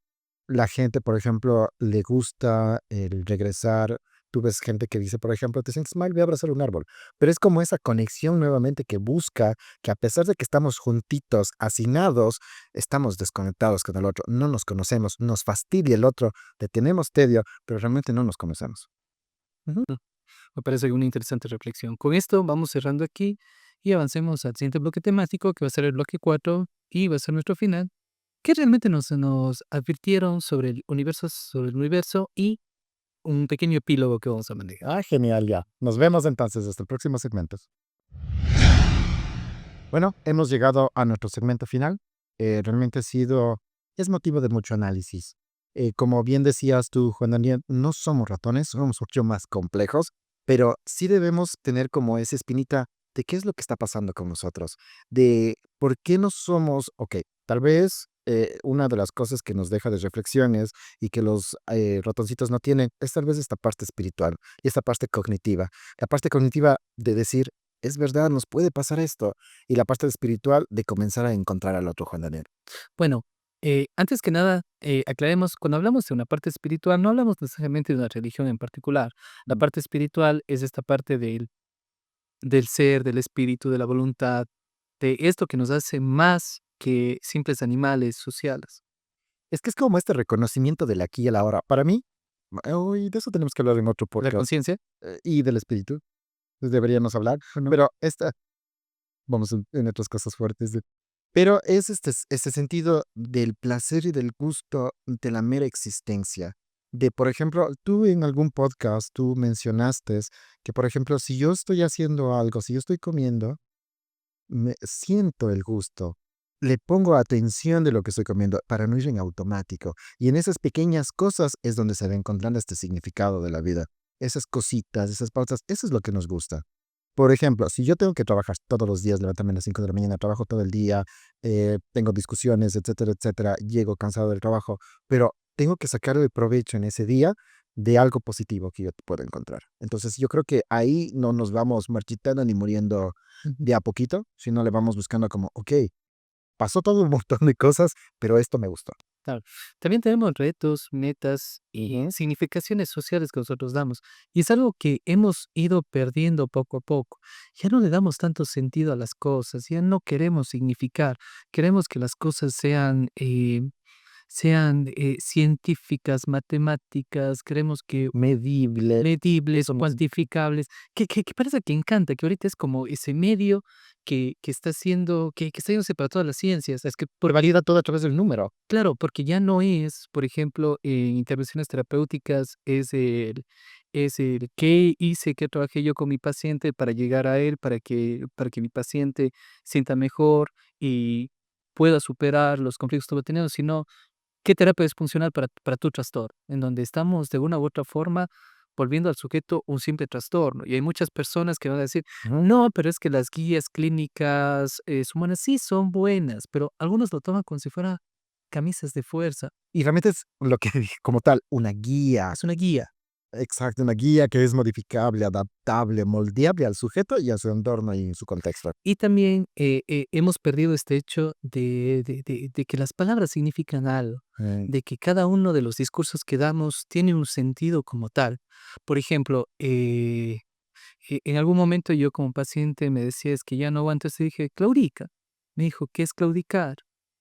Speaker 1: la gente, por ejemplo, le gusta el regresar. Tú ves gente que dice, por ejemplo, te sientes mal, voy a abrazar un árbol. Pero es como esa conexión nuevamente que busca que a pesar de que estamos juntitos, hacinados, estamos desconectados con el otro. No nos conocemos, nos fastidia el otro, le tenemos tedio, pero realmente no nos conocemos. Ujú.
Speaker 2: Me parece una interesante reflexión. Con esto vamos cerrando aquí y avancemos al siguiente bloque temático, que va a ser el bloque 4 y va a ser nuestro final, que realmente nos advirtieron sobre el universo y un pequeño epílogo que vamos a manejar.
Speaker 1: Ah, genial, ya. Nos vemos entonces hasta el próximo segmento. Bueno, hemos llegado a nuestro segmento final. Realmente es motivo de mucho análisis. Como bien decías tú, Juan Daniel, no somos ratones, somos mucho más complejos, pero sí debemos tener como esa espinita de qué es lo que está pasando con nosotros, de por qué no somos, ok, tal vez una de las cosas que nos deja de reflexiones y que los ratoncitos no tienen es tal vez esta parte espiritual y esta parte cognitiva. La parte cognitiva de decir, es verdad, nos puede pasar esto, y la parte espiritual de comenzar a encontrar al otro Juan Daniel.
Speaker 2: Bueno, antes que nada, aclaremos, cuando hablamos de una parte espiritual, no hablamos necesariamente de una religión en particular. La
Speaker 1: Mm.
Speaker 2: parte espiritual es esta parte del ser, del espíritu, de la voluntad, de esto que nos hace más que simples animales sociales.
Speaker 1: Es que es como este reconocimiento del aquí y el ahora. Para mí, de eso tenemos que hablar en otro
Speaker 2: La
Speaker 1: podcast,
Speaker 2: conciencia.
Speaker 1: y del espíritu, pues deberíamos hablar,
Speaker 2: Bueno,
Speaker 1: pero vamos en otras cosas fuertes, pero es este sentido del placer y del gusto de la mera existencia. De, por ejemplo, tú en algún podcast, tú mencionaste que, por ejemplo, si yo estoy haciendo algo, si yo estoy comiendo, siento el gusto, le pongo atención de lo que estoy comiendo para no ir en automático. Y en esas pequeñas cosas es donde se va encontrando este significado de la vida. Esas cositas, esas pausas, eso es lo que nos gusta. Por ejemplo, si yo tengo que trabajar todos los días, levantarme a las 5 de la mañana, trabajo todo el día, tengo discusiones, etcétera, etcétera, llego cansado del trabajo, pero tengo que sacar el provecho en ese día de algo positivo que yo puedo encontrar. Entonces, yo creo que ahí no nos vamos marchitando ni muriendo
Speaker 2: ujú,
Speaker 1: de a poquito, sino le vamos buscando como, ok, pasó todo un montón de cosas, pero esto me gustó.
Speaker 2: claro. También tenemos retos, metas y
Speaker 1: Ujú.
Speaker 2: significaciones sociales que nosotros damos. Y es algo que hemos ido perdiendo poco a poco. Ya no le damos tanto sentido a las cosas, ya no queremos significar, queremos que las cosas sean sean científicas, matemáticas, queremos que
Speaker 1: Medible.
Speaker 2: medibles,
Speaker 1: Eso mismo.
Speaker 2: cuantificables, que parece que encanta, que ahorita es como ese medio que está haciendo, que está yéndose para todas las ciencias. Es que,
Speaker 1: Que valida todo a través del número.
Speaker 2: claro, porque ya no es, por ejemplo, en intervenciones terapéuticas, es el qué hice, qué trabajé yo con mi paciente para llegar a él, para que mi paciente sienta mejor y pueda superar los conflictos que estuvo teniendo, sino qué terapia es funcional para tu trastorno, en donde estamos de una u otra forma volviendo al sujeto un simple trastorno. Y hay muchas personas que van a decir,
Speaker 1: Ujú.
Speaker 2: no, pero es que las guías clínicas humanas sí son buenas, pero algunos lo toman como si fuera camisas de fuerza.
Speaker 1: Y realmente es lo que dije, como tal, una guía.
Speaker 2: Es una guía.
Speaker 1: Exacto, una guía que es modificable, adaptable, moldeable al sujeto y a su entorno y su contexto.
Speaker 2: Y también hemos perdido este hecho de que las palabras significan algo,
Speaker 1: Eh,
Speaker 2: de que cada uno de los discursos que damos tiene un sentido como tal. Por ejemplo, en algún momento yo como paciente me decía, es que ya no aguanto, y dije, claudica. Me dijo, ¿qué es claudicar?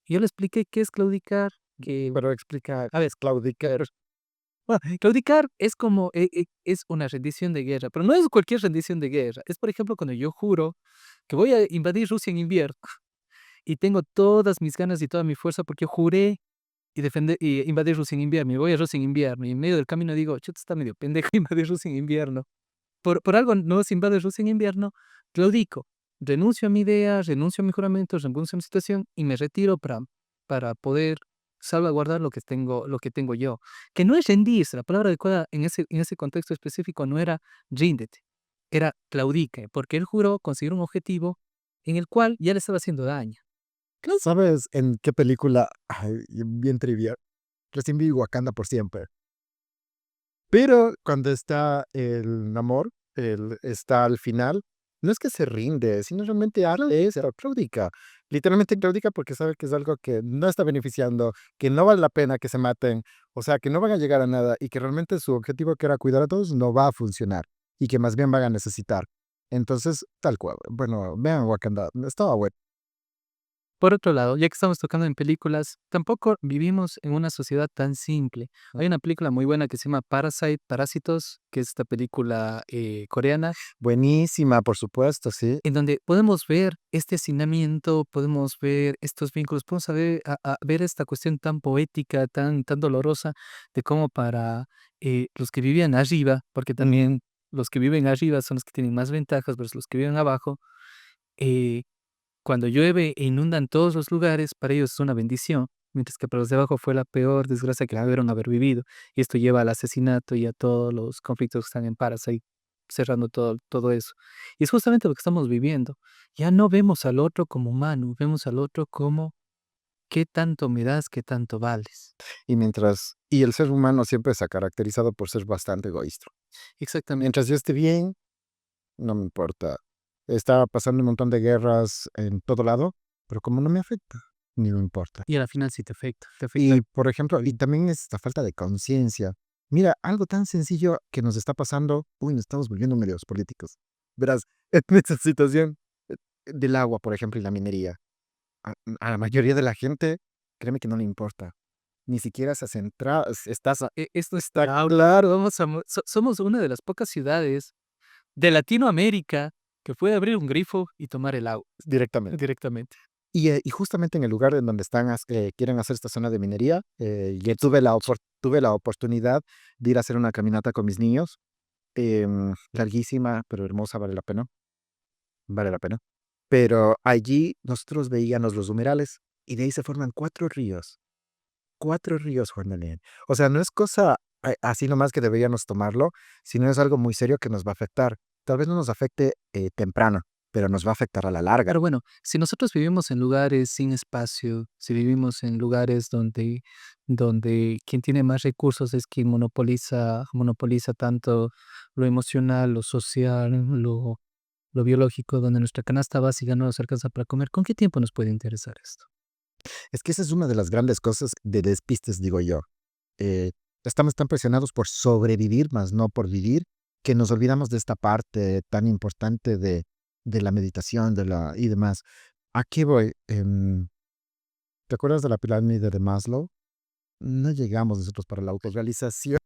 Speaker 2: Y yo le expliqué qué es claudicar, que,
Speaker 1: pero explica,
Speaker 2: a ver,
Speaker 1: claudicar.
Speaker 2: bueno, claudicar es como, es una rendición de guerra, pero no es cualquier rendición de guerra. Es, por ejemplo, cuando yo juro que voy a invadir Rusia en invierno y tengo todas mis ganas y toda mi fuerza porque juré y defender y invadir Rusia en invierno, y voy a Rusia en invierno, y en medio del camino digo, chuta, está medio pendejo invadir Rusia en invierno. Por algo no se invade Rusia en invierno, claudico, renuncio a mi idea, renuncio a mi juramento, renuncio a mi situación y me retiro para poder salvaguardar lo que tengo yo. Que no es rendirse, la palabra adecuada en ese contexto específico no era ríndete, era claudique, porque él juró conseguir un objetivo en el cual ya le estaba haciendo daño.
Speaker 1: ¿Sabes en qué película? Ay, bien trivial. Recién vi Wakanda por siempre. Pero cuando está el Namor, él está al final, no es que se rinde, sino realmente hace eso, claudica. Literalmente claudica porque sabe que es algo que no está beneficiando, que no vale la pena que se maten, o sea, que no van a llegar a nada y que realmente su objetivo, que era cuidar a todos, no va a funcionar y que más bien van a necesitar. Entonces, tal cual. Bueno, vean Wakanda, estaba bueno.
Speaker 2: Por otro lado, ya que estamos tocando en películas, tampoco vivimos en una sociedad tan simple. Hay una película muy buena que se llama Parasite, Parásitos, que es esta película coreana,
Speaker 1: Buenísima, por supuesto, sí.
Speaker 2: en donde podemos ver este hacinamiento, podemos ver estos vínculos, podemos ver esta cuestión tan poética, tan dolorosa, de cómo para los que vivían arriba, porque también los que viven arriba son los que tienen más ventajas versus los que viven abajo, eh, cuando llueve e inundan todos los lugares, para ellos es una bendición, mientras que para los de abajo fue la peor desgracia que pudieron haber vivido. Y esto lleva al asesinato y a todos los conflictos que están en Parasite, cerrando todo eso. Y es justamente lo que estamos viviendo. Ya no vemos al otro como humano, vemos al otro como qué tanto me das, qué tanto vales.
Speaker 1: Y el ser humano siempre se ha caracterizado por ser bastante egoísta.
Speaker 2: Exactamente.
Speaker 1: Mientras yo esté bien, no me importa. Está pasando un montón de guerras en todo lado, pero como no me afecta, ni me importa.
Speaker 2: Y a la final sí te afecta, te afecta.
Speaker 1: Y, por ejemplo, y también es esta falta de conciencia. Mira, algo tan sencillo que nos está pasando, uy, nos estamos volviendo medios políticos. Verás, en esta situación del agua, por ejemplo, y la minería, a la mayoría de la gente, créeme que no le importa. Ni siquiera se centra, estás,
Speaker 2: Esto está
Speaker 1: está
Speaker 2: claro, somos una de las pocas ciudades de Latinoamérica que puede abrir un grifo y tomar el agua
Speaker 1: directamente.
Speaker 2: directamente.
Speaker 1: Y justamente en el lugar en donde están, quieren hacer esta zona de minería, yo tuve la oportunidad de ir a hacer una caminata con mis niños, larguísima, pero hermosa, vale la pena. Pero allí nosotros veíamos los humedales y de ahí se forman cuatro ríos, Juan Daniel. O sea, no es cosa así nomás que deberíamos tomarlo, sino es algo muy serio que nos va a afectar. Tal vez no nos afecte temprano, pero nos va a afectar a la larga.
Speaker 2: Pero bueno, si nosotros vivimos en lugares sin espacio, si vivimos en lugares donde quien tiene más recursos es quien monopoliza tanto lo emocional, lo social, lo biológico, donde nuestra canasta básica no nos alcanza para comer, ¿con qué tiempo nos puede interesar esto?
Speaker 1: Es que esa es una de las grandes cosas de despistes, digo yo. Estamos tan presionados por sobrevivir, más no por vivir, que nos olvidamos de esta parte tan importante de la meditación y demás. ¿A qué voy? ¿Te acuerdas de la pirámide de Maslow? No llegamos nosotros para la autorrealización.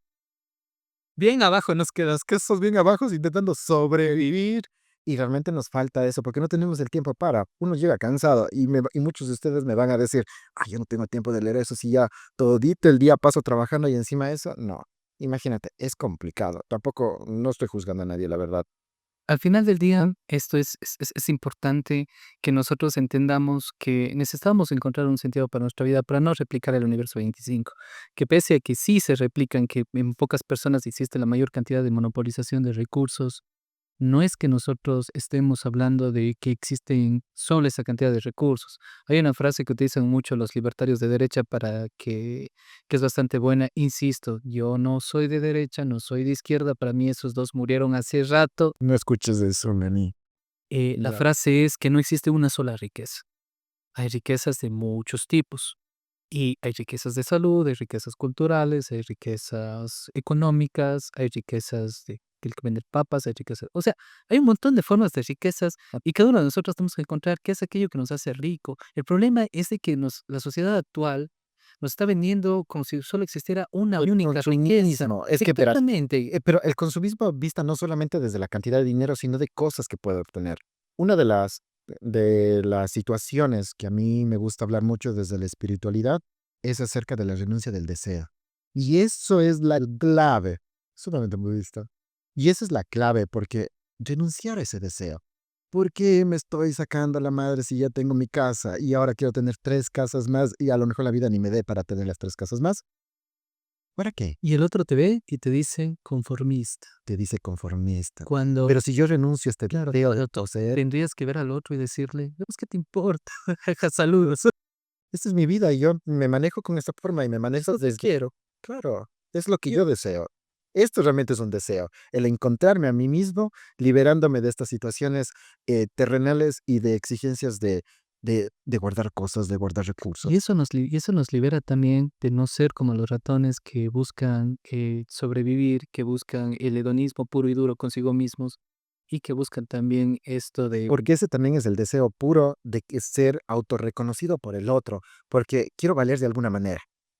Speaker 2: Bien abajo nos quedas.
Speaker 1: Que estamos bien abajo intentando sobrevivir y realmente nos falta eso porque no tenemos el tiempo para. Uno llega cansado y muchos de ustedes me van a decir, ay, yo no tengo tiempo de leer eso si ya todito el día paso trabajando y encima de eso, no. Imagínate, es complicado. Tampoco, no estoy juzgando a nadie, la verdad.
Speaker 2: Al final del día, esto es importante que nosotros entendamos que necesitamos encontrar un sentido para nuestra vida, para no replicar el universo 25, que pese a que sí se replican, que en pocas personas existe la mayor cantidad de monopolización de recursos, no es que nosotros estemos hablando de que existen solo esa cantidad de recursos. Hay una frase que utilizan mucho los libertarios de derecha para que es bastante buena. Insisto, yo no soy de derecha, no soy de izquierda, para mí esos dos murieron hace rato.
Speaker 1: No escuches eso, Nani.
Speaker 2: La
Speaker 1: Ya.
Speaker 2: frase es que no existe una sola riqueza. Hay riquezas de muchos tipos. Y hay riquezas de salud, hay riquezas culturales, hay riquezas económicas, hay riquezas de que el que vende papas, hay riquezas. O sea, hay un montón de formas de riquezas y cada uno de nosotros tenemos que encontrar qué es aquello que nos hace rico. El problema es de que la sociedad actual nos está vendiendo como si solo existiera una
Speaker 1: El
Speaker 2: única riqueza.
Speaker 1: consumismo, es que verás,
Speaker 2: Exactamente.
Speaker 1: pero el consumismo vista no solamente desde la cantidad de dinero, sino de cosas que puede obtener. Una de las situaciones que a mí me gusta hablar mucho desde la espiritualidad es acerca de la renuncia del deseo. Y eso es la clave, sumamente budista. Y esa es la clave, porque renunciar a ese deseo. ¿Por qué me estoy sacando la madre si ya tengo mi casa y ahora quiero tener 3 casas más y a lo mejor la vida ni me dé para tener las 3 casas más? ¿Para qué?
Speaker 2: Y el otro te ve y te dice conformista.
Speaker 1: Te dice conformista.
Speaker 2: Cuando,
Speaker 1: Pero si yo renuncio a este
Speaker 2: claro,
Speaker 1: deseo de poseer,
Speaker 2: tendrías que ver al otro y decirle, pues, ¿qué te importa? Saludos.
Speaker 1: esta es mi vida y yo me manejo con esta forma y me manejo
Speaker 2: Eso
Speaker 1: desde,
Speaker 2: quiero.
Speaker 1: claro, es lo que
Speaker 2: Yo-
Speaker 1: yo deseo. Esto realmente es un deseo, el encontrarme a mí mismo, liberándome de estas situaciones terrenales y de exigencias de guardar cosas, de guardar recursos.
Speaker 2: Y eso nos libera también de no ser como los ratones que buscan sobrevivir, que buscan el hedonismo puro y duro consigo mismos y que buscan también esto de...
Speaker 1: Porque ese también es el deseo puro de ser autorreconocido por el otro, porque quiero valer de alguna manera,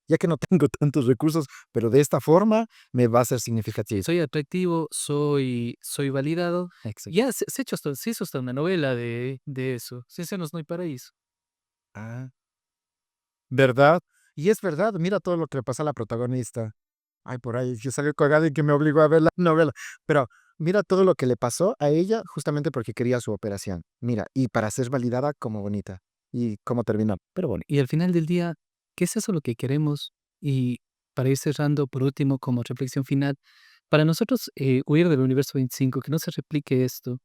Speaker 1: ya que no tengo tantos recursos, pero de esta forma me va a ser significativo.
Speaker 2: Soy atractivo, soy validado.
Speaker 1: Exacto.
Speaker 2: Ya se hizo hasta una novela de eso. Ciencianos no hay paraíso.
Speaker 1: Ah, ¿verdad? Y es verdad, mira todo lo que le pasa a la protagonista. Ay, por ahí, yo salí cagado y que me obligó a ver la novela. Pero mira todo lo que le pasó a ella justamente porque quería su operación. Mira, y para ser validada como bonita. Y cómo terminó. Pero bueno.
Speaker 2: Y al final del día, ¿qué es eso lo que queremos? Y para ir cerrando, por último, como reflexión final, para nosotros huir del universo 25, que no se replique esto,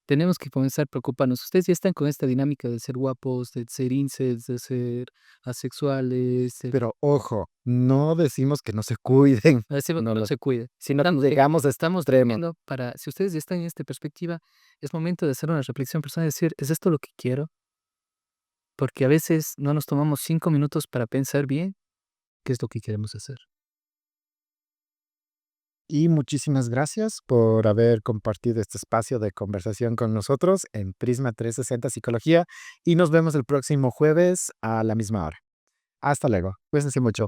Speaker 2: tenemos que comenzar a preocuparnos. Ustedes ya están con esta dinámica de ser guapos, de ser incels, de ser asexuales,
Speaker 1: Pero ojo, no decimos que no se cuiden.
Speaker 2: decimos
Speaker 1: No
Speaker 2: que no
Speaker 1: lo,
Speaker 2: se cuide.
Speaker 1: si no
Speaker 2: Estamos,
Speaker 1: llegamos a este
Speaker 2: estamos
Speaker 1: extremo.
Speaker 2: viendo para, si ustedes ya están en esta perspectiva, es momento de hacer una reflexión personal y decir, ¿es esto lo que quiero? Porque a veces no nos tomamos 5 minutos para pensar bien qué es lo que queremos hacer.
Speaker 1: Y muchísimas gracias por haber compartido este espacio de conversación con nosotros en Prisma 360 Psicología y nos vemos el próximo jueves a la misma hora. Hasta luego. Cuídense mucho.